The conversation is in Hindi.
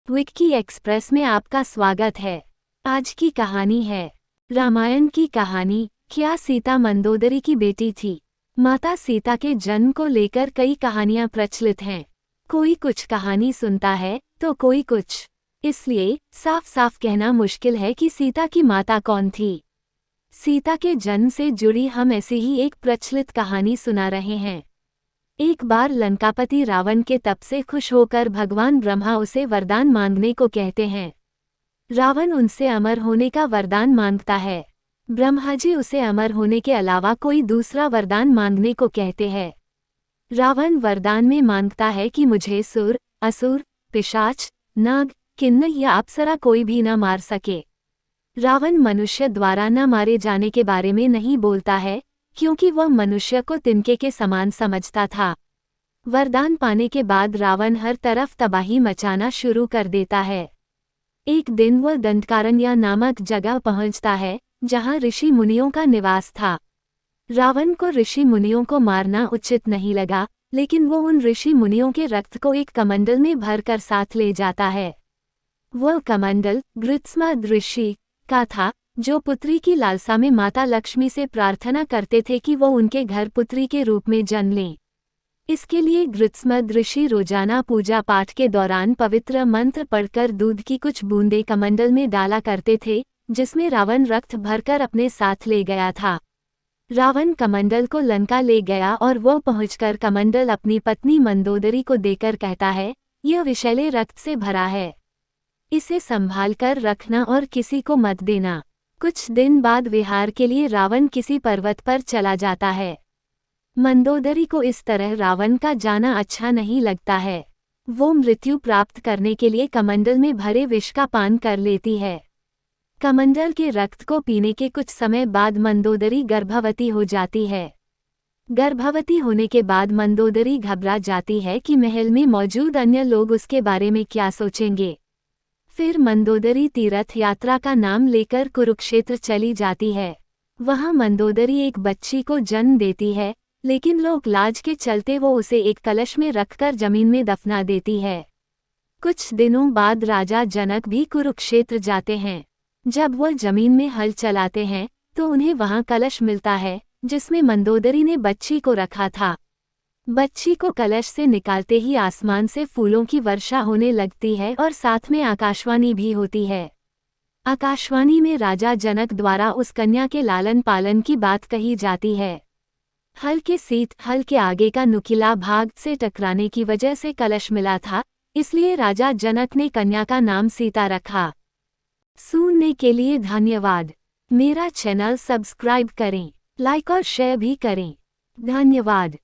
विक्की एक्सप्रेस में आपका स्वागत है। आज की कहानी है रामायण की कहानी। क्या सीता मंदोदरी की बेटी थी? माता सीता के जन्म को लेकर कई कहानियां प्रचलित हैं। कोई कुछ कहानी सुनता है तो कोई कुछ, इसलिए साफ साफ कहना मुश्किल है कि सीता की माता कौन थी। सीता के जन्म से जुड़ी हम ऐसी ही एक प्रचलित कहानी सुना रहे हैं। एक बार लंकापति रावण के तप से खुश होकर भगवान ब्रह्मा उसे वरदान मांगने को कहते हैं। रावण उनसे अमर होने का वरदान मांगता है। ब्रह्मा जी उसे अमर होने के अलावा कोई दूसरा वरदान मांगने को कहते हैं। रावण वरदान में मांगता है कि मुझे सुर, असुर, पिशाच, नाग, किन्नर या अप्सरा कोई भी न मार सके। रावण मनुष्य द्वारा न मारे जाने के बारे में नहीं बोलता है, क्योंकि वह मनुष्य को तिनके के समान समझता था। वरदान पाने के बाद रावण हर तरफ तबाही मचाना शुरू कर देता है। एक दिन वह दंडकारण्य नामक जगह पहुंचता है, जहां ऋषि मुनियों का निवास था। रावण को ऋषि मुनियों को मारना उचित नहीं लगा, लेकिन वो उन ऋषि मुनियों के रक्त को एक कमंडल में भरकर साथ ले जाता है। वह कमंडल गृत्समद ऋषि का था, जो पुत्री की लालसा में माता लक्ष्मी से प्रार्थना करते थे कि वो उनके घर पुत्री के रूप में जन्म लें। इसके लिए गृत्समद ऋषि रोजाना पूजा पाठ के दौरान पवित्र मंत्र पढ़कर दूध की कुछ बूंदें कमंडल में डाला करते थे, जिसमें रावण रक्त भरकर अपने साथ ले गया था। रावण कमंडल को लंका ले गया और वह पहुंचकर कमंडल अपनी पत्नी मंदोदरी को देकर कहता है, यह विषैले रक्त से भरा है, इसे संभाल कर रखना और किसी को मत देना। कुछ दिन बाद विहार के लिए रावण किसी पर्वत पर चला जाता है। मंदोदरी को इस तरह रावण का जाना अच्छा नहीं लगता है। वो मृत्यु प्राप्त करने के लिए कमंडल में भरे विष का पान कर लेती है। कमंडल के रक्त को पीने के कुछ समय बाद मंदोदरी गर्भवती हो जाती है। गर्भवती होने के बाद मंदोदरी घबरा जाती है कि महल में मौजूद अन्य लोग उसके बारे में क्या सोचेंगे। फिर मंदोदरी तीर्थ यात्रा का नाम लेकर कुरुक्षेत्र चली जाती है। वहां मंदोदरी एक बच्ची को जन्म देती है, लेकिन लोक लाज के चलते वो उसे एक कलश में रखकर जमीन में दफना देती है। कुछ दिनों बाद राजा जनक भी कुरुक्षेत्र जाते हैं। जब वह जमीन में हल चलाते हैं तो उन्हें वहां कलश मिलता है, जिसमें मंदोदरी ने बच्ची को रखा था। बच्ची को कलश से निकालते ही आसमान से फूलों की वर्षा होने लगती है और साथ में आकाशवाणी भी होती है। आकाशवाणी में राजा जनक द्वारा उस कन्या के लालन पालन की बात कही जाती है। हल के आगे का नुकीला भाग से टकराने की वजह से कलश मिला था, इसलिए राजा जनक ने कन्या का नाम सीता रखा। सुनने के लिए धन्यवाद। मेरा चैनल सब्सक्राइब करें, लाइक और शेयर भी करें। धन्यवाद।